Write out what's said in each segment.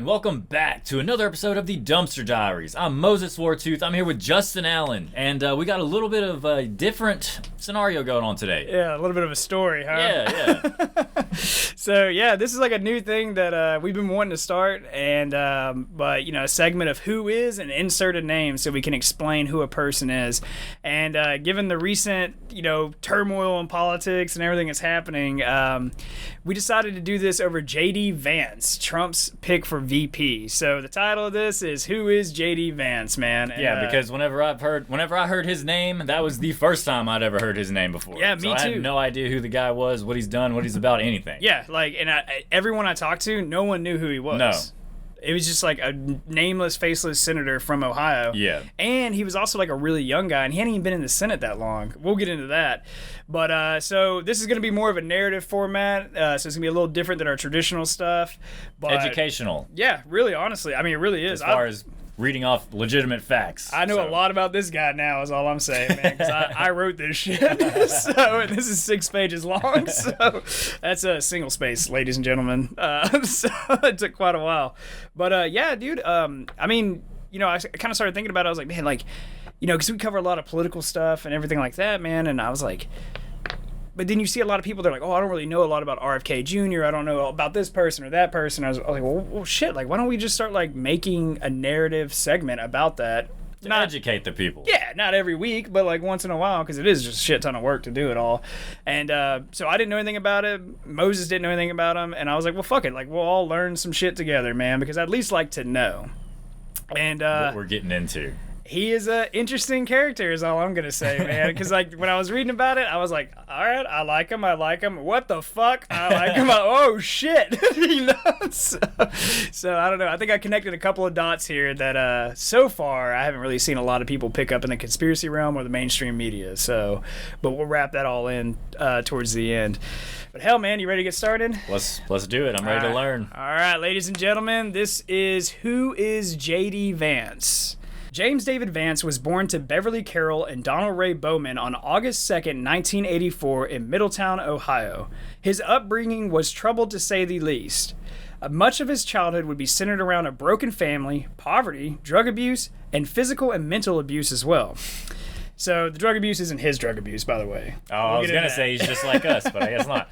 and welcome back to another episode of the Dumpster Diaries. I'm Moses Wartooth. I'm here with Justin Allen, and we got a little bit of a different scenario going on today. Yeah, a little bit of a story, huh? Yeah. So, yeah, this is like a new thing that we've been wanting to start, and but, you know, a segment of who is and insert a name so we can explain who a person is. And given the recent, you know, turmoil in politics and everything that's happening, we decided to do this over J.D. Vance, Trump's pick for VP. So the title of this is Who is J.D. Vance, man? And, yeah, because whenever I heard his name, that was the first time I'd ever heard his name before. Yeah, me too. I had no idea who the guy was, what he's done, what he's about, anything. Yeah, like, and everyone I talked to, no one knew who he was. No. It was just like a nameless, faceless senator from Ohio. Yeah. And he was also like a really young guy, and he hadn't even been in the Senate that long. We'll get into that. But so this is going to be more of a narrative format, so it's going to be a little different than our traditional stuff. But Educational. yeah, really, honestly. I mean, it really is. As far as reading off legitimate facts. I know a lot about this guy now, is all I'm saying, man, because I wrote this shit. So, and this is 6 pages long, so that's a single space, ladies and gentlemen. So it took quite a while. But yeah, dude, I mean, you know, I kind of started thinking about it. I was like, man, like, you know, because we cover a lot of political stuff and everything like that, man, and I was like, but then you see a lot of people, they're like, oh, I don't really know a lot about RFK Jr., I don't know about this person or that person. I was like, well, shit, like, why don't we just start, like, making a narrative segment about that? To educate the people. Yeah, not every week, but, like, once in a while, because it is just a shit ton of work to do it all. And so I didn't know anything about it. Moses didn't know anything about him. And I was like, well, fuck it. Like, we'll all learn some shit together, man, because I'd at least like to know. And what we're getting into. He is an interesting character, is all I'm going to say, man. Because, like, when I was reading about it, I was like, all right, I like him. What the fuck? I like him. Oh, shit. You know? So, I don't know. I think I connected a couple of dots here that, so far, I haven't really seen a lot of people pick up in the conspiracy realm or the mainstream media. So, but we'll wrap that all in towards the end. But hell, man, you ready to get started? Let's do it. I'm ready to learn. All right, ladies and gentlemen, this is Who is J.D. Vance? James David Vance was born to Beverly Carroll and Donald Ray Bowman on August 2nd, 1984 in Middletown, Ohio. His upbringing was troubled to say the least. Much of his childhood would be centered around a broken family, poverty, drug abuse, and physical and mental abuse as well. So the drug abuse isn't his drug abuse, by the way. Oh, I was going to say he's just like us, but I guess not.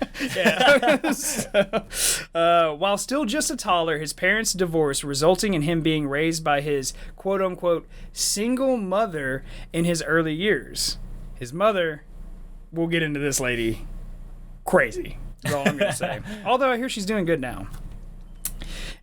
Yeah. While still just a toddler, his parents divorced, resulting in him being raised by his quote-unquote single mother in his early years. His mother, we'll get into this lady, crazy, is all I'm going to say. Although I hear she's doing good now.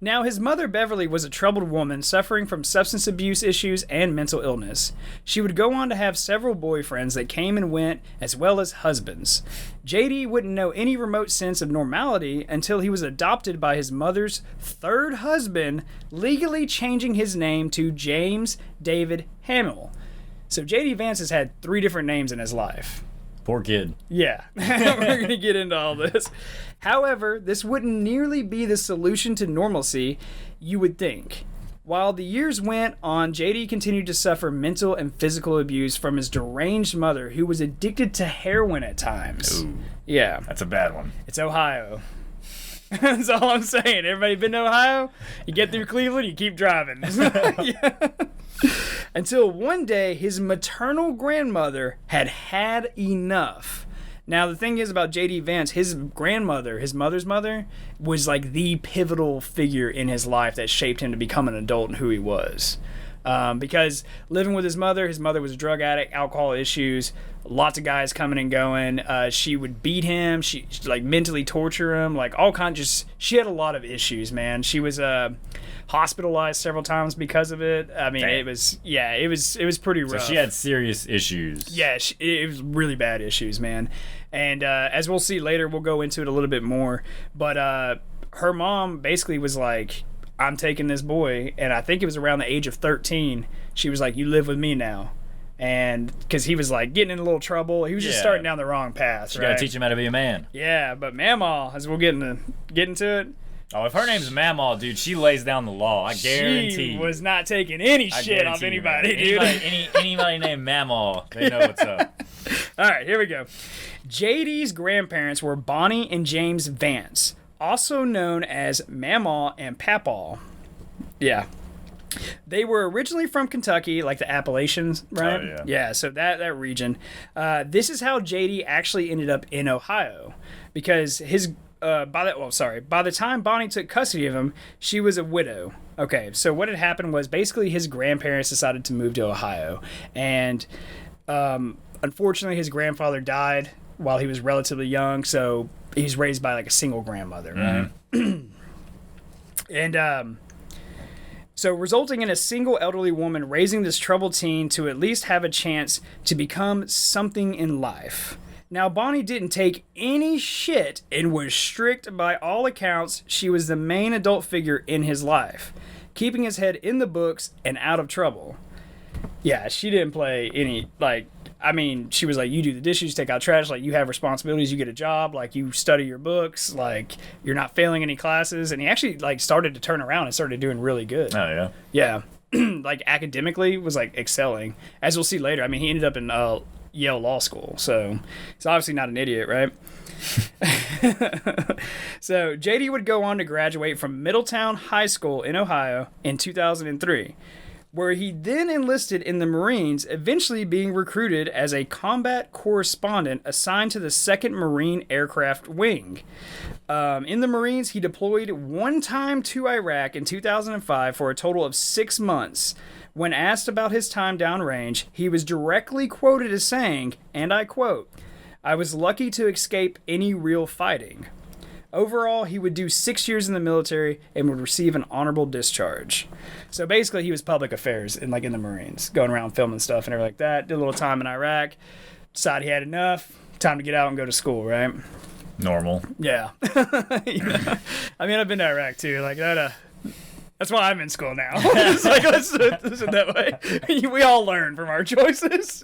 Now, his mother, Beverly, was a troubled woman suffering from substance abuse issues and mental illness. She would go on to have several boyfriends that came and went, as well as husbands. J.D. wouldn't know any remote sense of normality until he was adopted by his mother's third husband, legally changing his name to James David Hamill. So J.D. Vance has had 3 different names in his life. Poor kid. Yeah, we're going to get into all this. However, this wouldn't nearly be the solution to normalcy you would think. While the years went on, JD continued to suffer mental and physical abuse from his deranged mother, who was addicted to heroin at times. Ooh, yeah. That's a bad one. It's Ohio. That's all I'm saying. Everybody been to Ohio? You get through Cleveland, you keep driving. Yeah. Until one day, his maternal grandmother had enough. Now, the thing is about J.D. Vance, his grandmother, his mother's mother, was like the pivotal figure in his life that shaped him to become an adult and who he was. Because living with his mother was a drug addict, alcohol issues, lots of guys coming and going. She would beat him. She like mentally torture him, like all kinds. She had a lot of issues, man. She was hospitalized several times because of it. I mean, Damn. it was pretty rough. So she had serious issues. Yeah, it was really bad issues, man. And as we'll see later, we'll go into it a little bit more. But her mom basically was like, I'm taking this boy, and I think it was around the age of 13. She was like, you live with me now. And because he was like getting in a little trouble, he was just starting down the wrong path. You gotta teach him how to be a man. Yeah, but Mamaw, as we'll get into it. Oh, if her name's Mamaw, dude, she lays down the law. I guarantee. She was not taking any shit off anybody, dude. Anybody named Mamaw, they know what's up. All right, here we go. JD's grandparents were Bonnie and James Vance, also known as Mamaw and Papaw. Yeah. They were originally from Kentucky, like the Appalachians, right? Oh, yeah. Yeah, so that region. This is how JD actually ended up in Ohio, because by the time Bonnie took custody of him, she was a widow. Okay, so what had happened was basically his grandparents decided to move to Ohio, and unfortunately his grandfather died while he was relatively young, so he's raised by like a single grandmother, right? And so resulting in a single elderly woman raising this troubled teen to at least have a chance to become something in life. Now, Bonnie didn't take any shit and was strict by all accounts. She was the main adult figure in his life, keeping his head in the books and out of trouble. Yeah, she didn't play any, she was like, you do the dishes, take out trash, like, you have responsibilities, you get a job, like, you study your books, like, you're not failing any classes. And he actually, like, started to turn around and started doing really good. Oh, yeah? Yeah. Like, academically was, like, excelling. As we'll see later, I mean, he ended up in Yale Law School, so he's obviously not an idiot, right? So, JD would go on to graduate from Middletown High School in Ohio in 2003. Where he then enlisted in the Marines, eventually being recruited as a combat correspondent assigned to the 2nd Marine Aircraft Wing. In the Marines, he deployed one time to Iraq in 2005 for a total of 6 months. When asked about his time downrange, he was directly quoted as saying, and I quote, "I was lucky to escape any real fighting." Overall, he would do 6 years in the military and would receive an honorable discharge. So basically, he was public affairs in the Marines, going around filming stuff and everything like that. Did a little time in Iraq, decided he had enough, time to get out and go to school, right? Normal. Yeah. Yeah. I mean, I've been to Iraq too. Like that's why I'm in school now. It's like, let's do it that way. We all learn from our choices.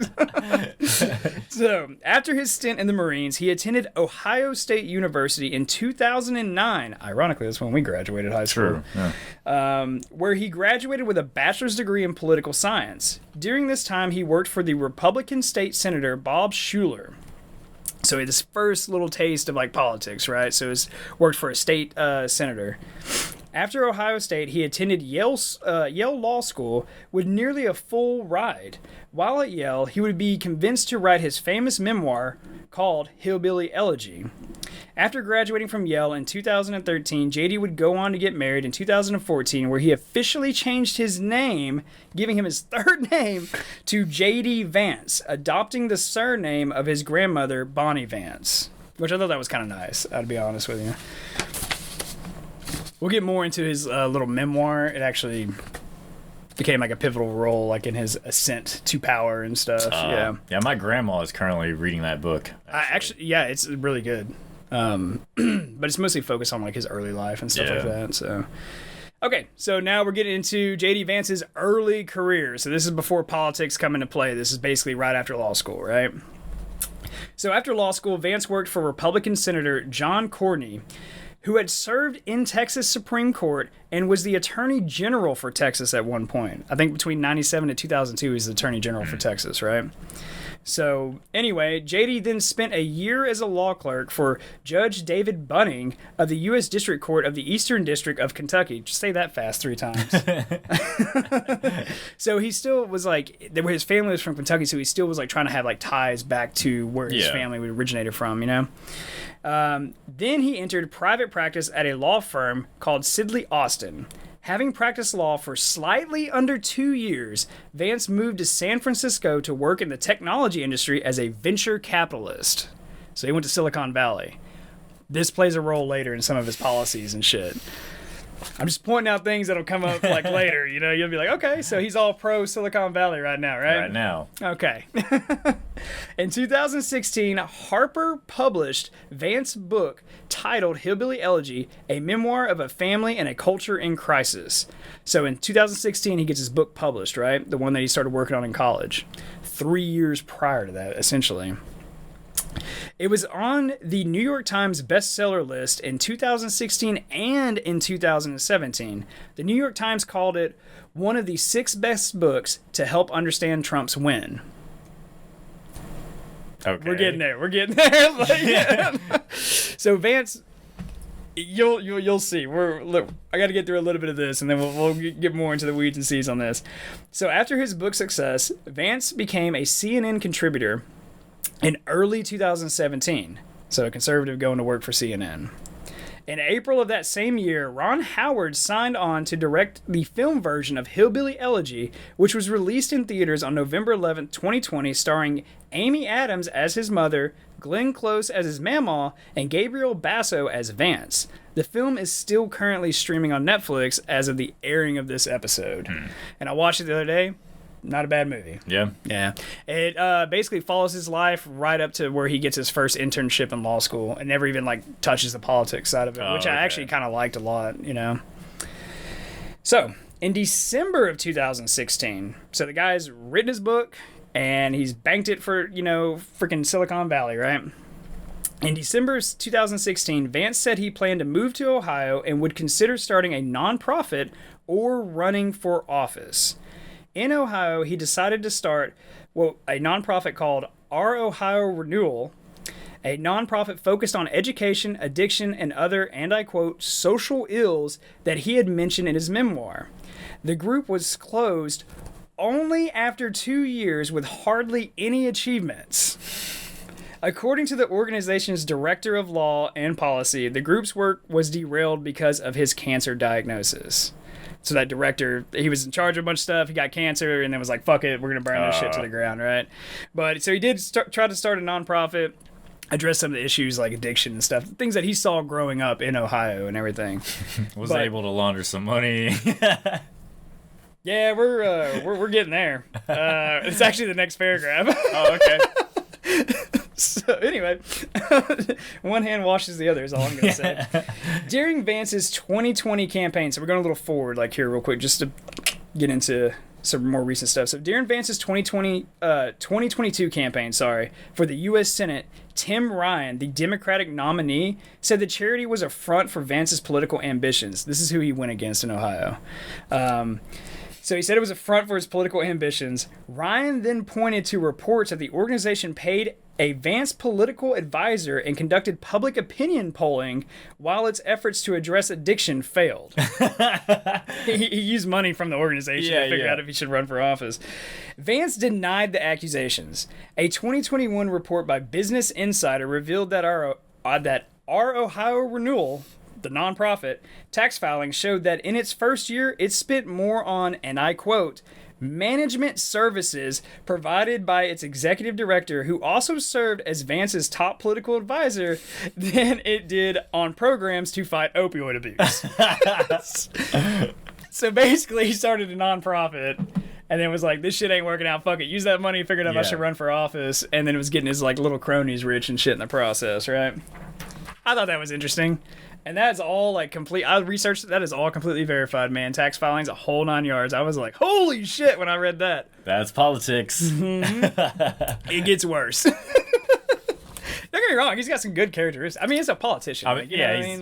So, after his stint in the Marines, he attended Ohio State University in 2009. Ironically, that's when we graduated high school. True. Yeah. Where he graduated with a bachelor's degree in political science. During this time, he worked for the Republican state senator Bob Schuler. So he had his first little taste of politics, right? So he worked for a state senator. After Ohio State, he attended Yale Law School with nearly a full ride. While at Yale, he would be convinced to write his famous memoir called Hillbilly Elegy. After graduating from Yale in 2013, JD would go on to get married in 2014, where he officially changed his name, giving him his third name, to JD Vance, adopting the surname of his grandmother, Bonnie Vance. Which I thought that was kind of nice, I'll be honest with you. We'll get more into his little memoir. It actually became a pivotal role in his ascent to power and stuff. Yeah, my grandma is currently reading that book. Yeah, it's really good. But it's mostly focused on his early life and stuff like that. So, okay, so now we're getting into JD Vance's early career. So this is before politics come into play. This is basically right after law school, right? So after law school, Vance worked for Republican Senator John Cornyn, who had served in Texas Supreme Court and was the Attorney General for Texas at one point. I think between 1997 and 2002, he was the Attorney General for Texas, right? So anyway, JD then spent a year as a law clerk for Judge David Bunning of the U.S. District Court of the Eastern District of Kentucky. Just say that fast 3 times. So he still was his family was from Kentucky, so he still was trying to have ties back to where his family originated from, you know? Then he entered private practice at a law firm called Sidley Austin. Having practiced law for slightly under 2 years, Vance moved to San Francisco to work in the technology industry as a venture capitalist. So he went to Silicon Valley. This plays a role later in some of his policies and shit. I'm just pointing out things that'll come up later, you know, you'll be like, okay, so he's all pro Silicon Valley right now, right? Right now. Okay. In 2016, Harper published Vance's book titled Hillbilly Elegy, a memoir of a family and a culture in crisis. So in 2016, he gets his book published, right? The one that he started working on in college. 3 years prior to that, essentially. It was on the New York Times bestseller list in 2016 and in 2017. The New York Times called it one of the 6 best books to help understand Trump's win. Okay. We're getting there. So Vance You'll see. Look, I got to get through a little bit of this, and then we'll get more into the weeds and seeds on this. So after his book success, Vance became a CNN contributor in early 2017. So a conservative going to work for CNN. In April of that same year, Ron Howard signed on to direct the film version of Hillbilly Elegy, which was released in theaters on November 11, 2020, starring Amy Adams as his mother, Glenn Close as his mamaw, and Gabriel Basso as Vance. The film is still currently streaming on Netflix as of the airing of this episode. And I watched it the other day. Not a bad movie. Yeah. It basically follows his life right up to where he gets his first internship in law school and never even like touches the politics side of it, which I actually kind of liked a lot, you know. So in December of 2016, so the guy's written his book and he's banked it for, you know, freaking Silicon Valley, right? In December 2016, Vance said he planned to move to Ohio and would consider starting a nonprofit or running for office. In Ohio, he decided to start a nonprofit called Our Ohio Renewal, a nonprofit focused on education, addiction, and other, and I quote, social ills that he had mentioned in his memoir. The group was closed only after 2 years with hardly any achievements. According to the organization's director of law and policy, the group's work was derailed because of his cancer diagnosis. So that director, he was in charge of a bunch of stuff. He got cancer and then was like, fuck it, we're going to burn this shit to the ground, right? But so he did try to start a nonprofit, address some of the issues like addiction and stuff, things that he saw growing up in Ohio and everything. Was able to launder some money. Yeah, we're getting there. It's actually the next paragraph. Oh, okay. So anyway, one hand washes the other is all I'm going to say. During Vance's 2020 campaign, so we're going a little forward like here real quick just to get into some more recent stuff. So during Vance's 2022 campaign, for the U.S. Senate, Tim Ryan, the Democratic nominee, said the charity was a front for Vance's political ambitions. This is who he went against in Ohio. So he said it was a front for his political ambitions. Ryan then pointed to reports that the organization paid a Vance political advisor and conducted public opinion polling while its efforts to address addiction failed. He used money from the organization to figure out if he should run for office. Vance denied the accusations. A 2021 report by Business Insider revealed that our Ohio Renewal, the nonprofit, tax filing showed that in its first year, it spent more on, and I quote, management services provided by its executive director, who also served as Vance's top political advisor, than it did on programs to fight opioid abuse. So basically, he started a nonprofit and then was like, this shit ain't working out, fuck it. Use that money, figured out I should run for office, and then it was getting his like little cronies rich and shit in the process, right? I thought that was interesting. And that's all like complete. I researched it. That is all completely verified, man. Tax filings, a whole 9 yards. I was like, holy shit, when I read that. That's politics. Mm-hmm. It gets worse. Don't get me wrong. He's got some good characteristics. I mean, he's a politician. I mean,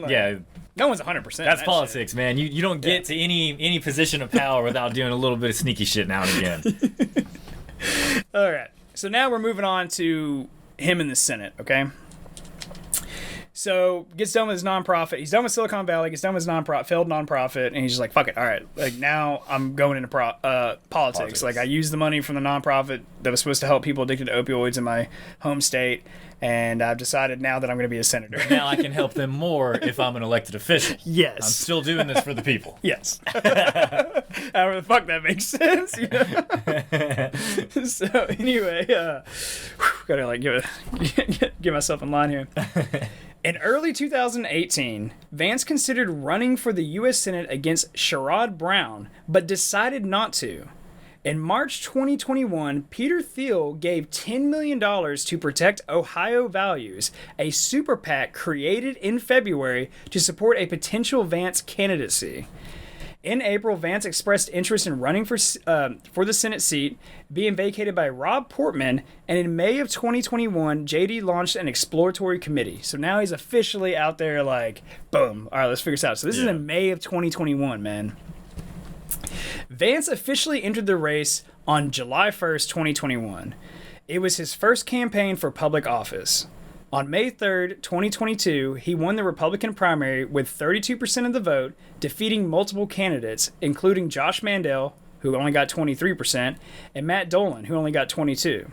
no one's 100%. That's politics, shit. Man. You don't get to any position of power without doing a little bit of sneaky shit now and again. All right. So now we're moving on to him in the Senate, okay? So gets done with his nonprofit. He's done with Silicon Valley. Gets done with his failed nonprofit, and he's just like, "Fuck it, all right. Like now, I'm going into politics. Like I used the money from the nonprofit that was supposed to help people addicted to opioids in my home state, and I've decided now that I'm going to be a senator. Now I can help them more if I'm an elected official. Yes, I'm still doing this for the people. Yes. However the fuck that makes sense. You know? So anyway, gotta like get myself in line here. In early 2018, Vance considered running for the U.S. Senate against Sherrod Brown, but decided not to. In March 2021, Peter Thiel gave $10 million to Protect Ohio Values, a super PAC created in February to support a potential Vance candidacy. In April, Vance expressed interest in running for the Senate seat, being vacated by Rob Portman, and in May of 2021, JD launched an exploratory committee. So now he's officially out there like, boom, all right, let's figure this out. So this is in May of 2021, man. Vance officially entered the race on July 1st, 2021. It was his first campaign for public office. On May 3rd, 2022, he won the Republican primary with 32% of the vote, defeating multiple candidates, including Josh Mandel, who only got 23%, and Matt Dolan, who only got 22%.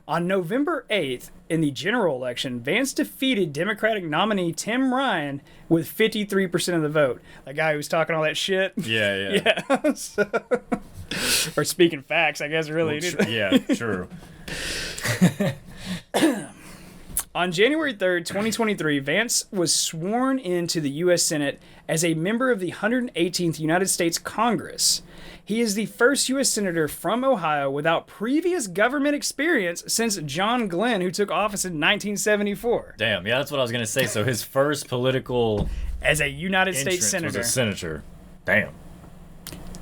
On November 8th, in the general election, Vance defeated Democratic nominee Tim Ryan with 53% of the vote. That guy who was talking all that shit. Yeah. So, or speaking facts, I guess, really. Well, yeah, true. On January 3rd, 2023, Vance was sworn into the U.S. Senate as a member of the 118th United States Congress. He is the first U.S. Senator from Ohio without previous government experience since John Glenn, who took office in 1974. Damn, yeah, that's what I was going to say. So his first political as a United States Senator. Was a senator. Damn.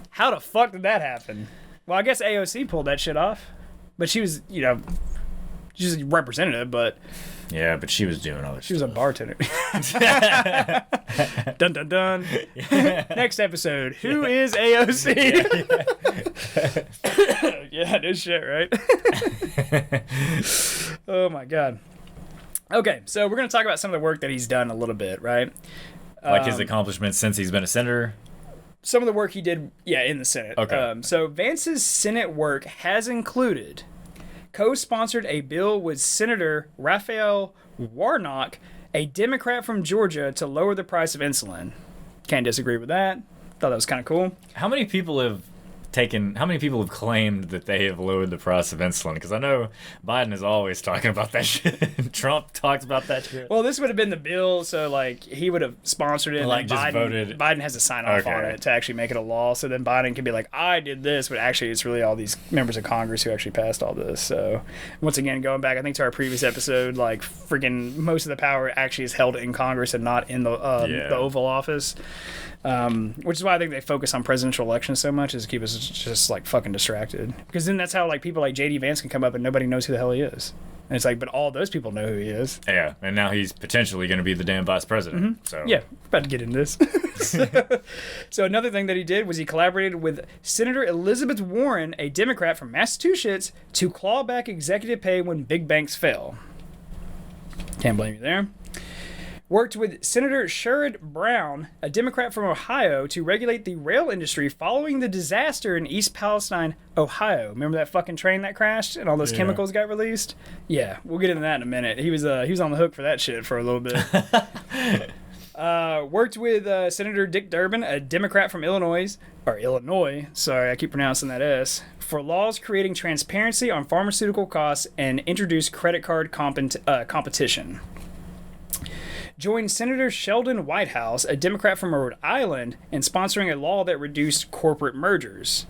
How the fuck did that happen? Well, I guess AOC pulled that shit off. But she was, she's a representative, but... Yeah, but she was doing other stuff. She was a bartender. Dun, dun, dun. Next episode. Who is AOC? Yeah, this shit, right? Oh, my God. Okay, so we're going to talk about some of the work that he's done a little bit, right? Like his accomplishments since he's been a senator? Some of the work he did, in the Senate. Okay. So Vance's Senate work has included... co-sponsored a bill with Senator Raphael Warnock, a Democrat from Georgia, to lower the price of insulin. Can't disagree with that. Thought that was kind of cool. How many people have claimed that they have lowered the price of insulin? Because I know Biden is always talking about that shit. Trump talks about that shit. Well, this would have been the bill, so he would have sponsored it. Like, just voted. Biden has to sign off on it to actually make it a law. So then Biden can be like, I did this, but actually it's really all these members of Congress who actually passed all this. So once again, going back, I think to our previous episode, freaking most of the power actually is held in Congress and not in the Oval Office. Which is why I think they focus on presidential elections so much, is to keep us just fucking distracted. Because then that's how people like JD Vance can come up and nobody knows who the hell he is. And it's but all those people know who he is. Yeah, and now he's potentially going to be the damn vice president. Mm-hmm. So yeah, we're about to get into this. So another thing that he did was he collaborated with Senator Elizabeth Warren, a Democrat from Massachusetts, to claw back executive pay when big banks fail. Can't blame you there. Worked with Senator Sherrod Brown, a Democrat from Ohio, to regulate the rail industry following the disaster in East Palestine, Ohio. Remember that fucking train that crashed and all those chemicals got released? Yeah, we'll get into that in a minute. He was on the hook for that shit for a little bit. Worked with Senator Dick Durbin, a Democrat from Illinois. Sorry, I keep pronouncing that S. For laws creating transparency on pharmaceutical costs and introduce credit card competition. Joined Senator Sheldon Whitehouse, a Democrat from Rhode Island, in sponsoring a law that reduced corporate mergers.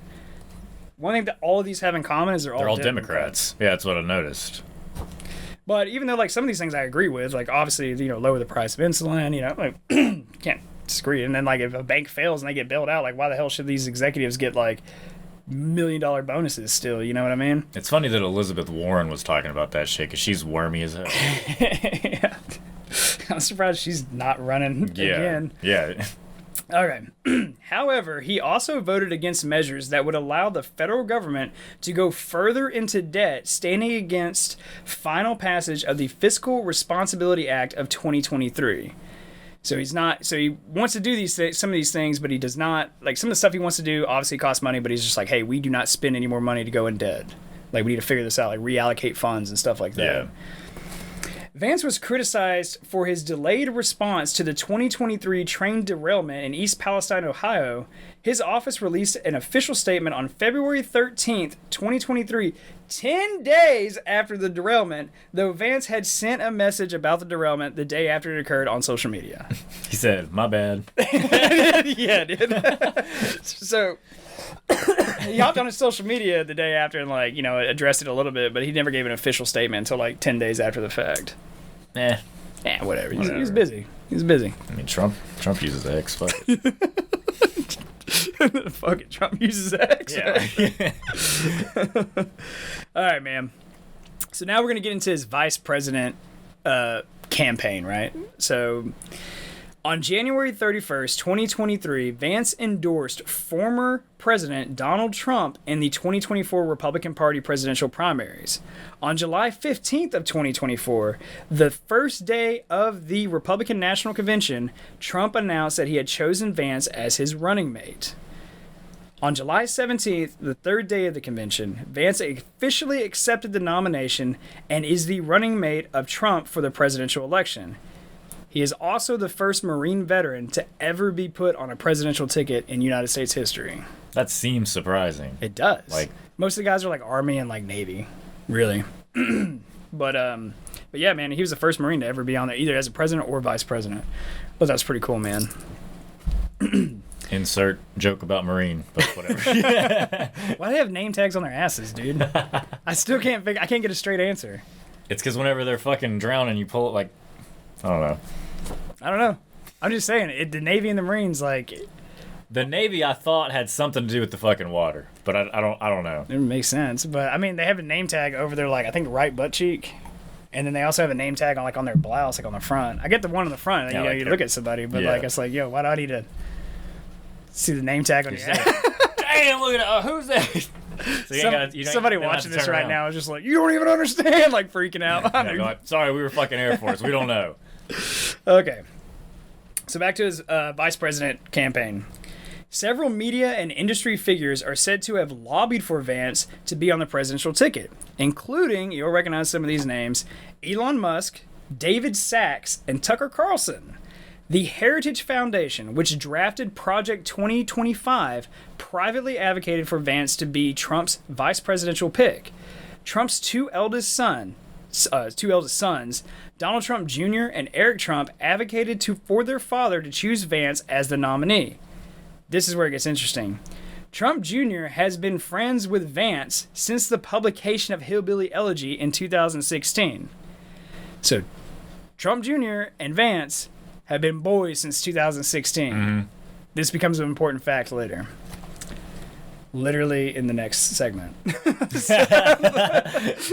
One thing that all of these have in common is they're all Democrats. Yeah, that's what I noticed. But even though some of these things I agree with, obviously, lower the price of insulin, can't disagree. And then if a bank fails and they get bailed out, why the hell should these executives get $1 million bonuses still? You know what I mean? It's funny that Elizabeth Warren was talking about that shit because she's wormy as hell. Yeah. I'm surprised she's not running again. Yeah. All right. However, he also voted against measures that would allow the federal government to go further into debt, standing against final passage of the Fiscal Responsibility Act of 2023. So he wants to do some of these things, but he does not, some of the stuff he wants to do obviously costs money, but he's just hey, we do not spend any more money to go in debt. We need to figure this out, reallocate funds and stuff like that. Yeah. Vance was criticized for his delayed response to the 2023 train derailment in East Palestine, Ohio. His office released an official statement on February 13th, 2023, 10 days after the derailment, though Vance had sent a message about the derailment the day after it occurred on social media. He said, my bad. Yeah, dude. So... he hopped on his social media the day after and addressed it a little bit, but he never gave an official statement until 10 days after the fact. Whatever. He's busy. He's busy. I mean, Trump uses X. Fuck it. Fuck it. Trump uses X. Yeah. All right, man. So now we're gonna get into his vice president campaign, right? So On January 31st, 2023, Vance endorsed former President Donald Trump in the 2024 Republican Party presidential primaries. On July 15th of 2024, the first day of the Republican National Convention, Trump announced that he had chosen Vance as his running mate. On July 17th, the third day of the convention, Vance officially accepted the nomination and is the running mate of Trump for the presidential election. He is also the first Marine veteran to ever be put on a presidential ticket in United States history. That seems surprising. It does. Like, most of the guys are like Army and like Navy, really. But yeah, man, he was the first Marine to ever be on there, either as a president or vice president. But that's pretty cool, man. Insert joke about Marine, but whatever. Why do they have name tags on their asses, dude? I still can't figure. I can't get a straight answer. It's because whenever they're fucking drowning, you pull it like, I don't know. I don't know. I'm just saying, the Navy and the Marines, like... The Navy, I thought, had something to do with the fucking water, but I don't know. It makes sense, but I mean, they have a name tag over their, like, I think right butt cheek, and then they also have a name tag on their blouse, like on the front. I get the one on the front, yeah, you know, like you look at somebody, but like, it's like, yo, why do I need to see the name tag on your ass? Damn, look at who's that? So somebody watching this right now is just like, you don't even understand, like freaking out. Like, sorry, we were fucking Air Force. We don't know. Okay. So back to his vice president campaign. Several media and industry figures are said to have lobbied for Vance to be on the presidential ticket, including, you'll recognize some of these names, Elon Musk, David Sachs, and Tucker Carlson. The Heritage Foundation, which drafted Project 2025, privately advocated for Vance to be Trump's vice presidential pick. Trump's two eldest sons, Donald Trump Jr. and Eric Trump, advocated for their father to choose Vance as the nominee. This is where it gets interesting. Trump Jr. has been friends with Vance since the publication of Hillbilly Elegy in 2016. So, Trump Jr. and Vance have been boys since 2016. Mm-hmm. This becomes an important fact later. Literally in the next segment. I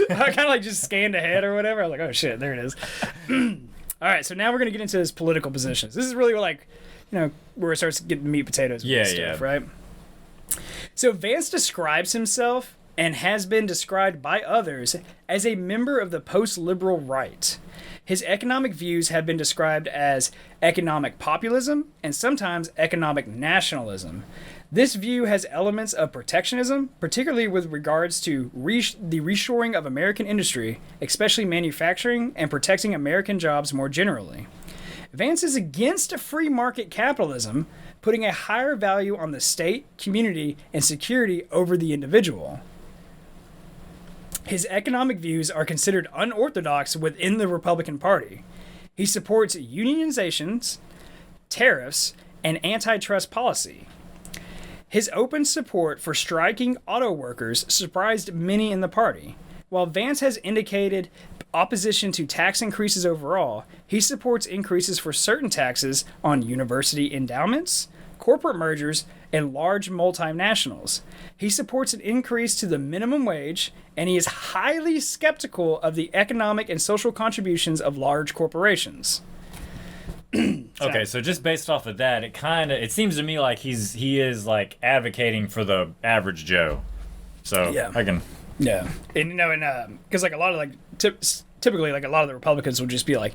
kind of like just scanned ahead or whatever. I was like, oh shit, there it is. All right, so now we're going to get into his political positions. This is really like, you know, where it starts getting meat potatoes with stuff, right? So Vance describes himself and has been described by others as a member of the post-liberal right. His economic views have been described as economic populism and sometimes economic nationalism. This view has elements of protectionism, particularly with regards to the reshoring of American industry, especially manufacturing, and protecting American jobs more generally. Vance is against free market capitalism, putting a higher value on the state, community, and security over the individual. His economic views are considered unorthodox within the Republican Party. He supports unionizations, tariffs, and antitrust policy. His open support for striking auto workers surprised many in the party. While Vance has indicated opposition to tax increases overall, he supports increases for certain taxes on university endowments, corporate mergers, and large multinationals. He supports an increase to the minimum wage, and he is highly skeptical of the economic and social contributions of large corporations. Okay, so just based off of that, it seems to me like he is like advocating for the average Joe. So yeah. Yeah, and you know, because like a lot of like typically like a lot of the Republicans will just be like,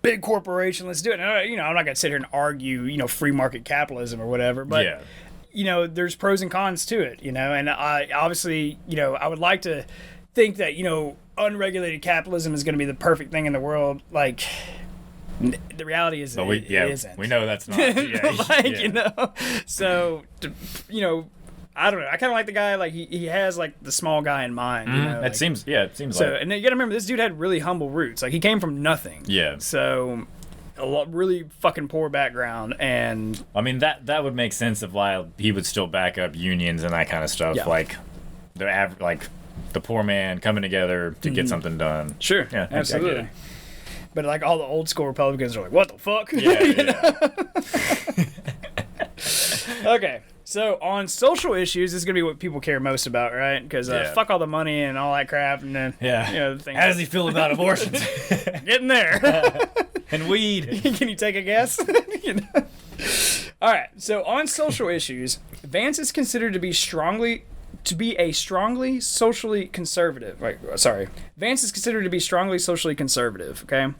big corporation, let's do it. And, you know, I'm not gonna sit here and argue, you know, free market capitalism or whatever, but you know, there's pros and cons to it, you know, and I obviously, you know, I would like to think that, you know, unregulated capitalism is going to be the perfect thing in the world, like. The reality is it isn't. We know that's not. You know, so you know, I don't know. I kind of like the guy. Like he has like the small guy in mind. You know, it seems so, like. And then you got to remember, this dude had really humble roots. Like he came from nothing. Yeah. So really fucking poor background, and I mean that would make sense of why he would still back up unions and that kind of stuff. Yeah. Like the poor man coming together to get something done. Sure. Yeah. Absolutely. But like all the old school Republicans are like, what the fuck? Okay, so on social issues, this is gonna be what people care most about, right? Because fuck all the money and all that crap, and then you know, the thing. How does he feel about abortions? Getting there. And weed. Can you take a guess? All right. So on social issues, Vance is considered to be a strongly socially conservative. Vance is considered to be strongly socially conservative. Okay.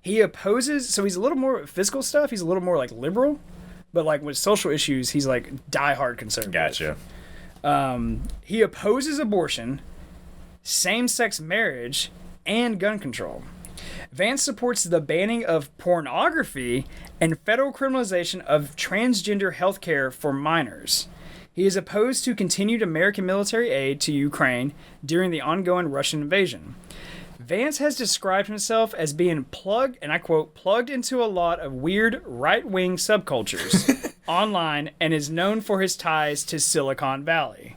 He opposes. So he's a little more fiscal stuff. He's a little more like liberal, but like with social issues, he's like diehard conservative. Gotcha. He opposes abortion, same-sex marriage, and gun control. Vance supports the banning of pornography and federal criminalization of transgender health care for minors. He is opposed to continued American military aid to Ukraine during the ongoing Russian invasion. Vance has described himself as being plugged, and I quote, plugged into a lot of weird right-wing subcultures online and is known for his ties to Silicon Valley.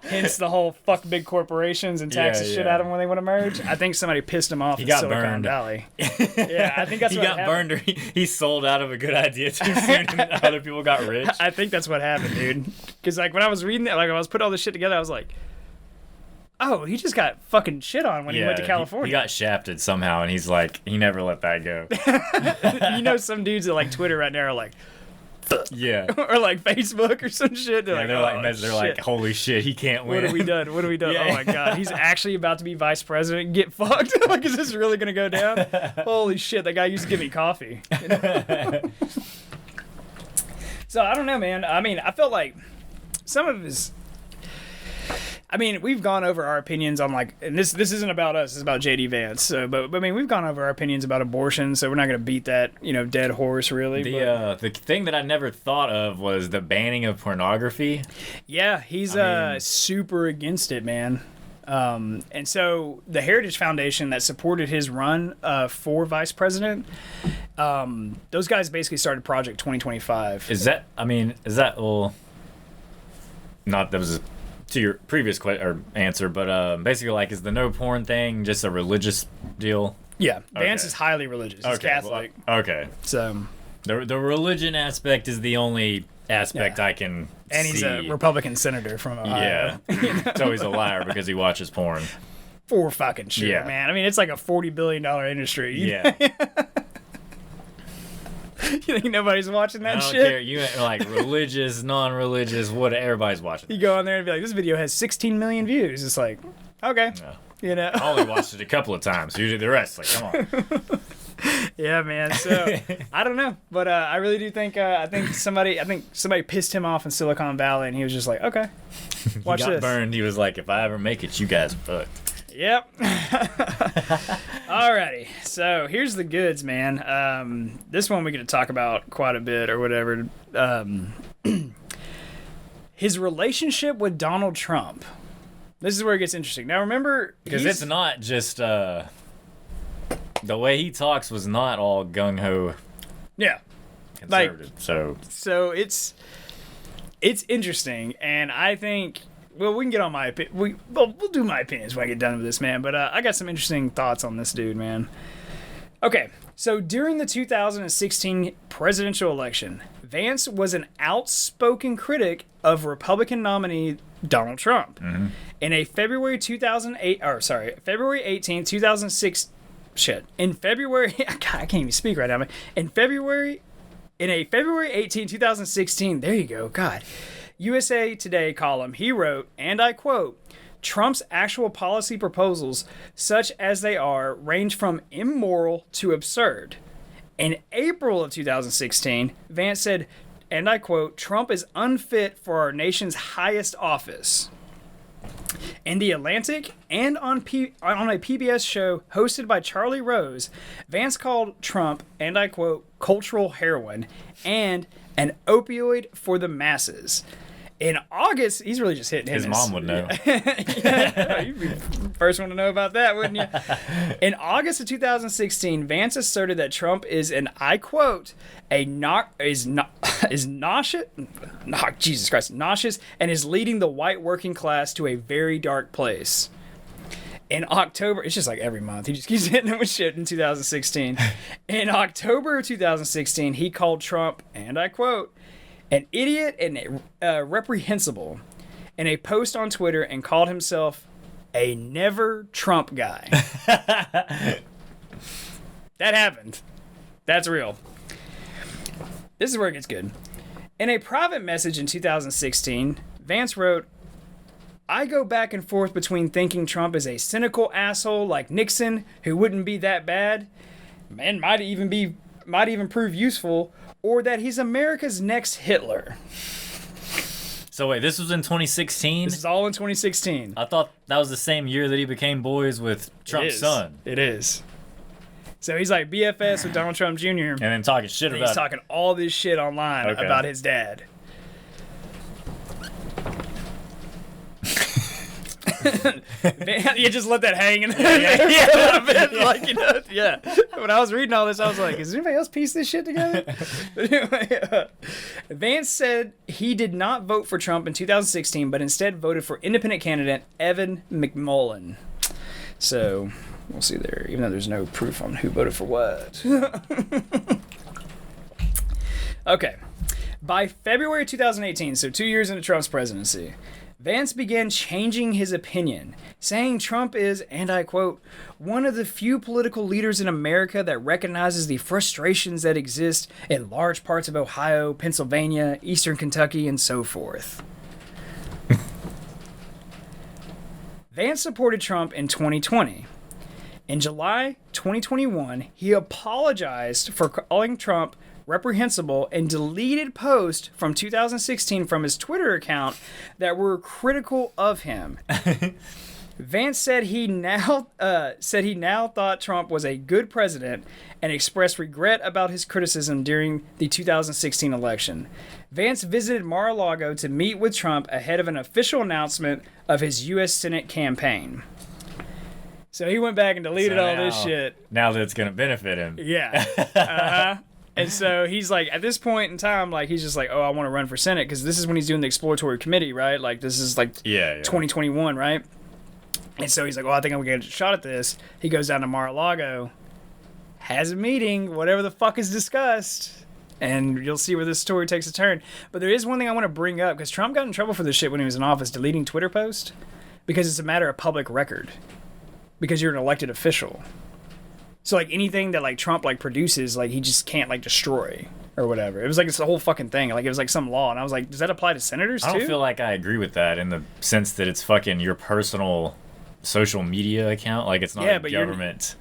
Hence the whole fuck big corporations and tax the shit out of them when they want to merge. I think somebody pissed him off in Silicon Valley. Yeah, I think that's what happened. He got burned, or he sold out of a good idea too soon and other people got rich. I think that's what happened, dude. Because like when I was reading it, like I was putting all this shit together, I was like, oh, he just got fucking shit on when he went to California. He got shafted somehow, and he's like, he never let that go. You know, some dudes at like Twitter right now are like, yeah, or like Facebook or some shit. They're like, holy shit, he can't win. What have we done? What have we done? Yeah. Oh my god, he's actually about to be vice president. Get fucked. Like, is this really gonna go down? Holy shit, that guy used to give me coffee. You know? So I don't know, man. I mean, I felt like some of his. I mean, we've gone over our opinions on like, and this isn't about us, it's about JD Vance. So, but I mean, we've gone over our opinions about abortion, so we're not going to beat that, dead horse, really. The thing that I never thought of was the banning of pornography. Yeah, he's super against it, man. And so the Heritage Foundation that supported his run for vice president, those guys basically started Project 2025. Not that was to your previous answer, but basically, like, is the no porn thing just a religious deal? Yeah, Vance is highly religious. He's Catholic. Well, okay. So the religion aspect is the only aspect I can and see. He's a Republican senator from Ohio. Yeah. So he's a liar because he watches porn. For fucking sure, man. I mean, it's like a $40 billion industry. Yeah. You think nobody's watching that shit? I don't care. You like religious, non-religious, what? Everybody's watching. You go on there and be like, "This video has 16 million views." It's like, okay, I only watched it a couple of times. Usually the rest, like, come on. Yeah, man. So I don't know, but I really do think I think somebody pissed him off in Silicon Valley, and he was just like, okay, watch this. He got burned. He was like, if I ever make it, you guys are fucked. Yep. Alrighty. So here's the goods, man. This one we're going to talk about quite a bit or whatever. His relationship with Donald Trump. This is where it gets interesting. Now remember, because it's not just the way he talks was not all gung ho. Yeah. Conservative. So it's interesting, and I think. Well, we can get on my opinion. We'll do my opinions when I get done with this, man. But I got some interesting thoughts on this dude, man. Okay, so during the 2016 presidential election, Vance was an outspoken critic of Republican nominee Donald Trump. Mm-hmm. In a February 18, 2006. In February, I can't even speak right now. Man. In a February 18, 2016. There you go. God. USA Today column, he wrote, and I quote, Trump's actual policy proposals, such as they are, range from immoral to absurd. In April of 2016, Vance said, and I quote, Trump is unfit for our nation's highest office. In The Atlantic and on a PBS show hosted by Charlie Rose, Vance called Trump, and I quote, cultural heroin and an opioid for the masses. In August, he's really just hitting his mom would know. Yeah, you'd be the first one to know about that, wouldn't you? In August of 2016, Vance asserted that Trump is, and I quote, nauseous, and is leading the white working class to a very dark place. In October, it's just like every month, he just keeps hitting him with shit in 2016. In October of 2016, he called Trump, and I quote, an idiot and reprehensible in a post on Twitter, and called himself a never Trump guy. That happened. That's real. This is where it gets good. In a private message in 2016, Vance wrote, I go back and forth between thinking Trump is a cynical asshole like Nixon who wouldn't be that bad and might even prove useful, or that he's America's next Hitler. So wait, this was in 2016? This is all in 2016. I thought that was the same year that he became boys with Trump's son. It is. So he's like BFS with Donald Trump Jr. And then talking shit about he's talking all this shit online about his dad. You just let that hang in there a little bit, like, you know, yeah. When I was reading all this, I was like, "Is anybody else piece this shit together?" But anyway, Vance said he did not vote for Trump in 2016, but instead voted for independent candidate Evan McMullin. So we'll see there, even though there's no proof on who voted for what. Okay, by February 2018, so 2 years into Trump's presidency, Vance began changing his opinion, saying Trump is, and I quote, one of the few political leaders in America that recognizes the frustrations that exist in large parts of Ohio, Pennsylvania, Eastern Kentucky, and so forth. Vance supported Trump in 2020. In July 2021, he apologized for calling Trump reprehensible and deleted posts from 2016 from his Twitter account that were critical of him. Vance said he now thought Trump was a good president and expressed regret about his criticism during the 2016 election. Vance visited Mar-a-Lago to meet with Trump ahead of an official announcement of his U.S. Senate campaign. So he went back and deleted all this shit. Now that it's going to benefit him. Yeah. Uh-huh. And so he's like, at this point in time, like, he's just like, oh, I want to run for Senate, because this is when he's doing the exploratory committee, right? Like, this is like 2021, right? And so he's like, well, I think I'm going to get a shot at this. He goes down to Mar-a-Lago, has a meeting, whatever the fuck is discussed, and you'll see where this story takes a turn. But there is one thing I want to bring up, because Trump got in trouble for this shit when he was in office, deleting Twitter posts, because it's a matter of public record, because you're an elected official. So, like, anything that, like, Trump, like, produces, like, he just can't, like, destroy or whatever. It was, like, it's the whole fucking thing. Like, it was, like, some law. And I was like, does that apply to senators, too? I don't feel like I agree with that in the sense that it's fucking your personal social media account. Like, it's not a government.